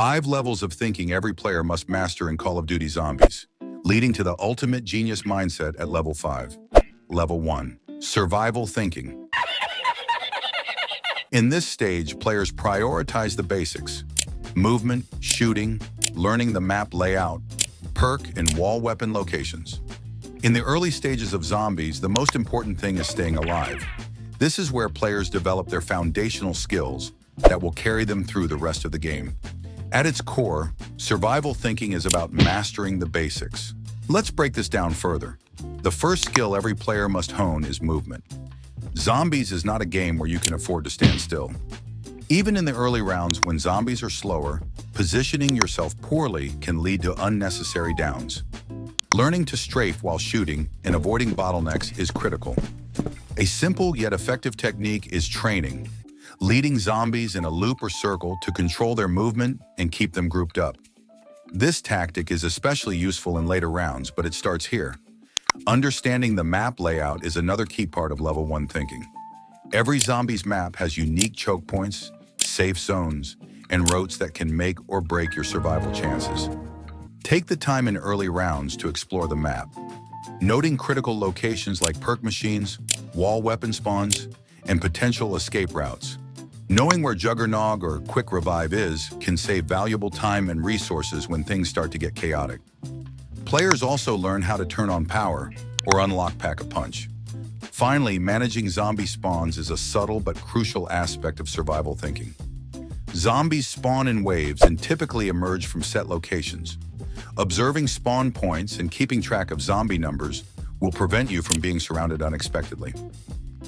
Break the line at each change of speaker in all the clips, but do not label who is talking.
5 levels of thinking every player must master in Call of Duty Zombies, leading to the ultimate genius mindset at level 5. Level 1. Survival thinking. In this stage, players prioritize the basics: movement, shooting, learning the map layout, perk, and wall weapon locations. In the early stages of Zombies, the most important thing is staying alive. This is where players develop their foundational skills that will carry them through the rest of the game. At its core, survival thinking is about mastering the basics. Let's break this down further. The first skill every player must hone is movement. Zombies is not a game where you can afford to stand still. Even in the early rounds when zombies are slower, positioning yourself poorly can lead to unnecessary downs. Learning to strafe while shooting and avoiding bottlenecks is critical. A simple yet effective technique is training, leading zombies in a loop or circle to control their movement and keep them grouped up. This tactic is especially useful in later rounds, but it starts here. Understanding the map layout is another key part of level 1 thinking. Every zombie's map has unique choke points, safe zones, and routes that can make or break your survival chances. Take the time in early rounds to explore the map, noting critical locations like perk machines, wall weapon spawns, and potential escape routes. Knowing where Juggernog or Quick Revive is can save valuable time and resources when things start to get chaotic. Players also learn how to turn on power or unlock Pack-a-Punch. Finally, managing zombie spawns is a subtle but crucial aspect of survival thinking. Zombies spawn in waves and typically emerge from set locations. Observing spawn points and keeping track of zombie numbers will prevent you from being surrounded unexpectedly.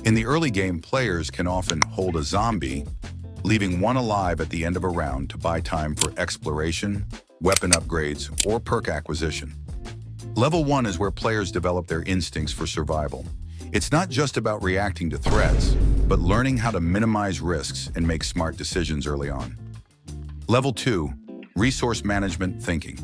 In the early game, players can often hold a zombie, leaving one alive at the end of a round to buy time for exploration, weapon upgrades, or perk acquisition. Level 1 is where players develop their instincts for survival. It's not just about reacting to threats, but learning how to minimize risks and make smart decisions early on. Level 2. Resource management thinking.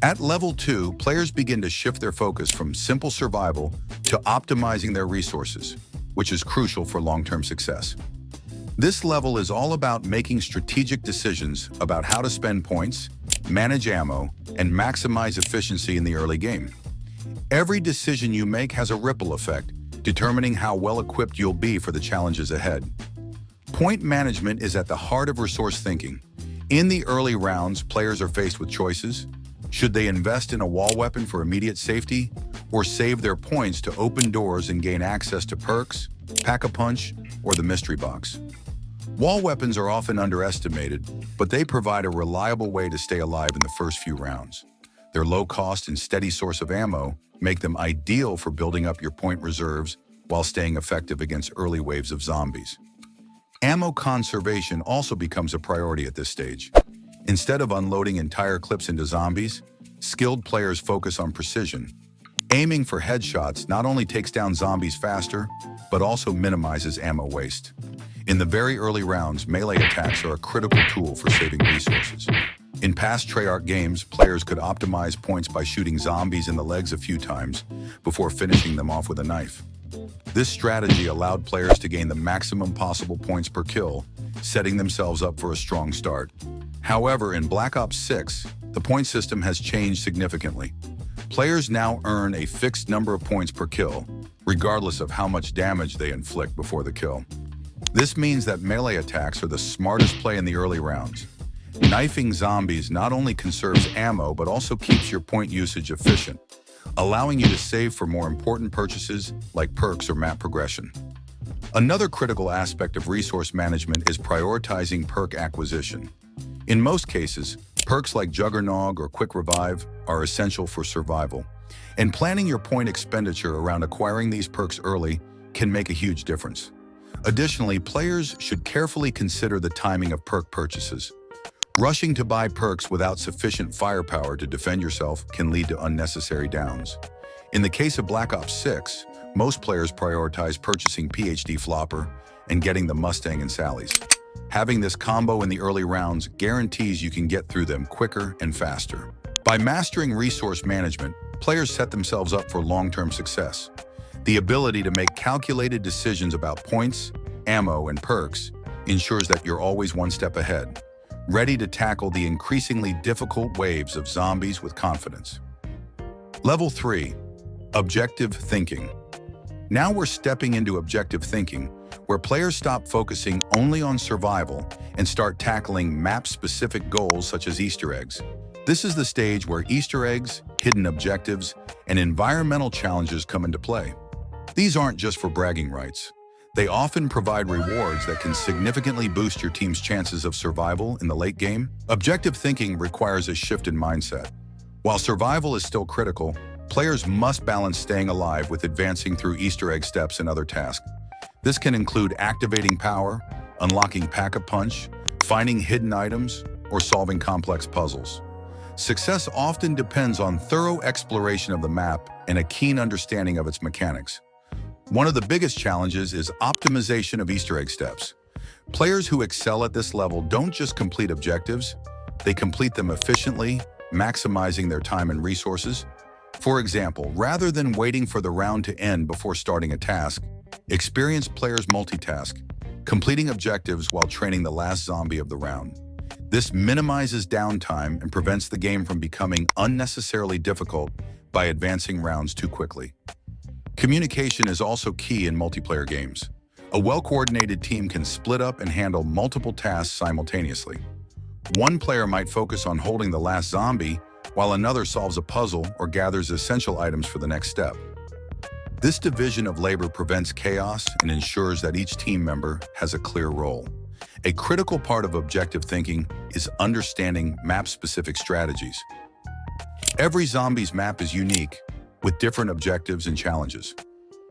At level 2, players begin to shift their focus from simple survival to optimizing their resources, which is crucial for long-term success. This level is all about making strategic decisions about how to spend points, manage ammo, and maximize efficiency in the early game. Every decision you make has a ripple effect, determining how well-equipped you'll be for the challenges ahead. Point management is at the heart of resource thinking. In the early rounds, players are faced with choices. Should they invest in a wall weapon for immediate safety, or save their points to open doors and gain access to perks, Pack-a-Punch, or the mystery box? Wall weapons are often underestimated, but they provide a reliable way to stay alive in the first few rounds. Their low cost and steady source of ammo make them ideal for building up your point reserves while staying effective against early waves of zombies. Ammo conservation also becomes a priority at this stage. Instead of unloading entire clips into zombies, skilled players focus on precision. Aiming for headshots not only takes down zombies faster, but also minimizes ammo waste. In the very early rounds, melee attacks are a critical tool for saving resources. In past Treyarch games, players could optimize points by shooting zombies in the legs a few times before finishing them off with a knife. This strategy allowed players to gain the maximum possible points per kill, setting themselves up for a strong start. However, in Black Ops 6, the point system has changed significantly. Players now earn a fixed number of points per kill, regardless of how much damage they inflict before the kill. This means that melee attacks are the smartest play in the early rounds. Knifing zombies not only conserves ammo, but also keeps your point usage efficient, allowing you to save for more important purchases like perks or map progression. Another critical aspect of resource management is prioritizing perk acquisition. In most cases, perks like Juggernog or Quick Revive are essential for survival, and planning your point expenditure around acquiring these perks early can make a huge difference. Additionally, players should carefully consider the timing of perk purchases. Rushing to buy perks without sufficient firepower to defend yourself can lead to unnecessary downs. In the case of Black Ops 6, most players prioritize purchasing PhD Flopper and getting the Mustang and Sally's. Having this combo in the early rounds guarantees you can get through them quicker and faster. By mastering resource management, players set themselves up for long-term success. The ability to make calculated decisions about points, ammo, and perks ensures that you're always one step ahead. ready to tackle the increasingly difficult waves of zombies with confidence. Level 3. Objective thinking. Now we're stepping into objective thinking, where players stop focusing only on survival and start tackling map-specific goals such as Easter eggs. This is the stage where Easter eggs, hidden objectives, and environmental challenges come into play. These aren't just for bragging rights. They often provide rewards that can significantly boost your team's chances of survival in the late game. Objective thinking requires a shift in mindset. While survival is still critical, players must balance staying alive with advancing through Easter egg steps and other tasks. This can include activating power, unlocking Pack-a-Punch, finding hidden items, or solving complex puzzles. Success often depends on thorough exploration of the map and a keen understanding of its mechanics. One of the biggest challenges is optimization of Easter egg steps. Players who excel at this level don't just complete objectives, they complete them efficiently, maximizing their time and resources. For example, rather than waiting for the round to end before starting a task, experienced players multitask, completing objectives while training the last zombie of the round. This minimizes downtime and prevents the game from becoming unnecessarily difficult by advancing rounds too quickly. Communication is also key in multiplayer games. A well-coordinated team can split up and handle multiple tasks simultaneously. One player might focus on holding the last zombie, while another solves a puzzle or gathers essential items for the next step. This division of labor prevents chaos and ensures that each team member has a clear role. A critical part of objective thinking is understanding map-specific strategies. Every zombie's map is unique, with different objectives and challenges.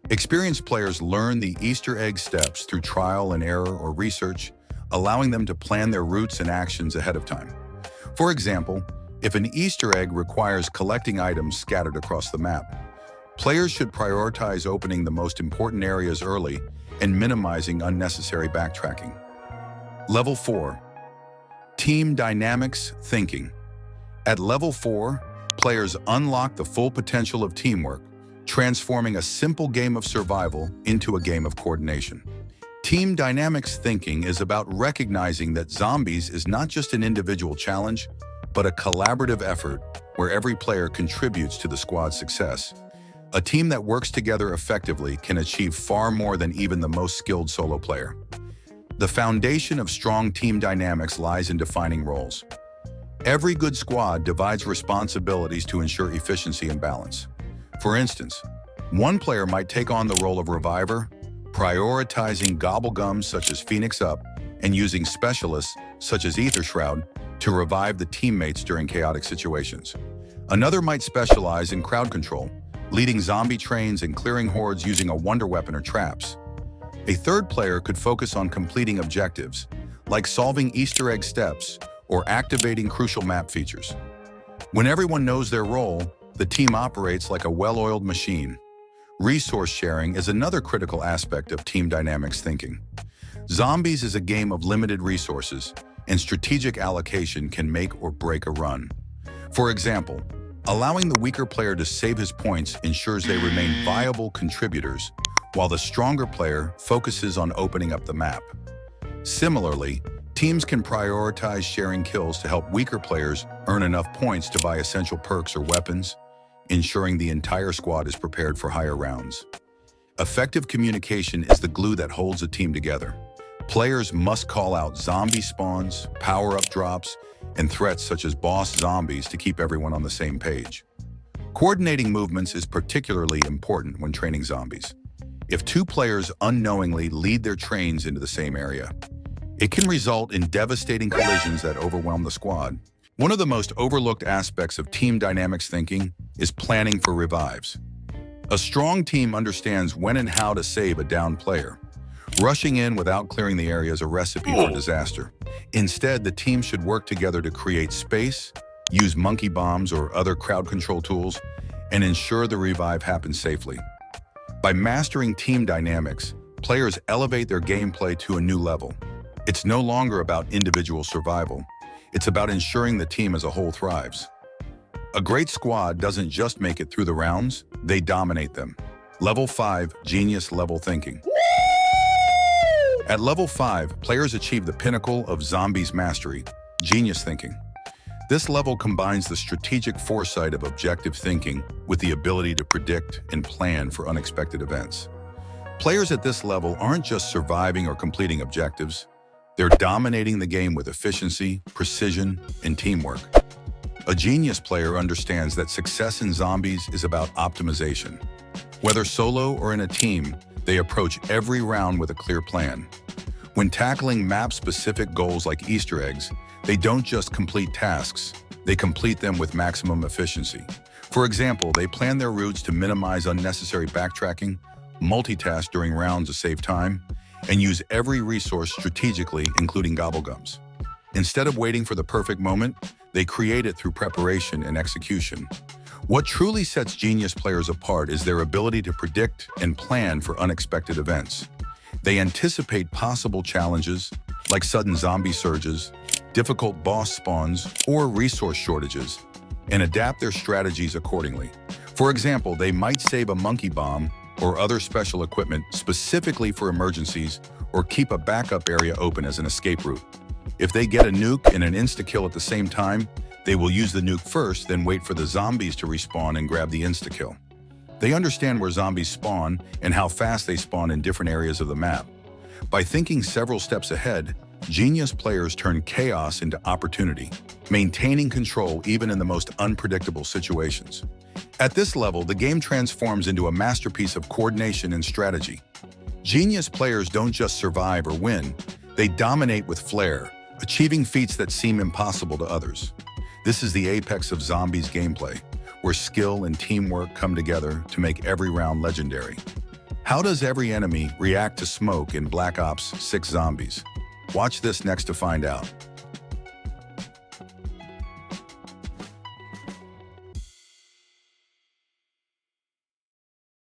Experienced players learn the Easter egg steps through trial and error or research, allowing them to plan their routes and actions ahead of time. For example, if an Easter egg requires collecting items scattered across the map, players should prioritize opening the most important areas early and minimizing unnecessary backtracking. Level 4. Team Dynamics Thinking. At Level 4, players unlock the full potential of teamwork, transforming a simple game of survival into a game of coordination. Team Dynamics Thinking is about recognizing that zombies is not just an individual challenge, but a collaborative effort where every player contributes to the squad's success. A team that works together effectively can achieve far more than even the most skilled solo player. The foundation of strong team dynamics lies in defining roles. Every good squad divides responsibilities to ensure efficiency and balance. For instance, one player might take on the role of reviver, prioritizing gobblegums such as Phoenix Up and using specialists such as Ether Shroud to revive the teammates during chaotic situations. Another might specialize in crowd control, leading zombie trains and clearing hordes using a wonder weapon or traps. A third player could focus on completing objectives, like solving Easter egg steps or activating crucial map features. When everyone knows their role, the team operates like a well-oiled machine. Resource sharing is another critical aspect of team dynamics thinking. Zombies is a game of limited resources, and strategic allocation can make or break a run. For example, allowing the weaker player to save his points ensures they remain viable contributors, while the stronger player focuses on opening up the map. Similarly, teams can prioritize sharing kills to help weaker players earn enough points to buy essential perks or weapons, ensuring the entire squad is prepared for higher rounds. Effective communication is the glue that holds a team together. Players must call out zombie spawns, power-up drops, and threats such as boss zombies to keep everyone on the same page. Coordinating movements is particularly important when training zombies. If two players unknowingly lead their trains into the same area, it can result in devastating collisions that overwhelm the squad. One of the most overlooked aspects of team dynamics thinking is planning for revives. A strong team understands when and how to save a downed player. Rushing in without clearing the area is a recipe for disaster. Instead, the team should work together to create space, use monkey bombs or other crowd control tools, and ensure the revive happens safely. By mastering team dynamics, players elevate their gameplay to a new level. It's no longer about individual survival. It's about ensuring the team as a whole thrives. A great squad doesn't just make it through the rounds, they dominate them. Level 5, Genius Level Thinking. At Level 5, players achieve the pinnacle of Zombies mastery, Genius thinking. This level combines the strategic foresight of objective thinking with the ability to predict and plan for unexpected events. Players at this level aren't just surviving or completing objectives, they're dominating the game with efficiency, precision, and teamwork. A genius player understands that success in zombies is about optimization. Whether solo or in a team, they approach every round with a clear plan. When tackling map-specific goals like Easter eggs, they don't just complete tasks, they complete them with maximum efficiency. For example, they plan their routes to minimize unnecessary backtracking, multitask during rounds to save time, and use every resource strategically, including gobblegums. Instead of waiting for the perfect moment, they create it through preparation and execution. What truly sets genius players apart is their ability to predict and plan for unexpected events. They anticipate possible challenges, like sudden zombie surges, difficult boss spawns, or resource shortages, and adapt their strategies accordingly. For example, they might save a monkey bomb or other special equipment specifically for emergencies, or keep a backup area open as an escape route. If they get a nuke and an insta-kill at the same time, they will use the nuke first, then wait for the zombies to respawn and grab the insta-kill. They understand where zombies spawn and how fast they spawn in different areas of the map. By thinking several steps ahead, genius players turn chaos into opportunity, maintaining control even in the most unpredictable situations. At this level, the game transforms into a masterpiece of coordination and strategy. Genius players don't just survive or win, they dominate with flair, achieving feats that seem impossible to others. This is the apex of zombies gameplay, where skill and teamwork come together to make every round legendary. How does every enemy react to smoke in Black Ops 6 Zombies? Watch this next to find out.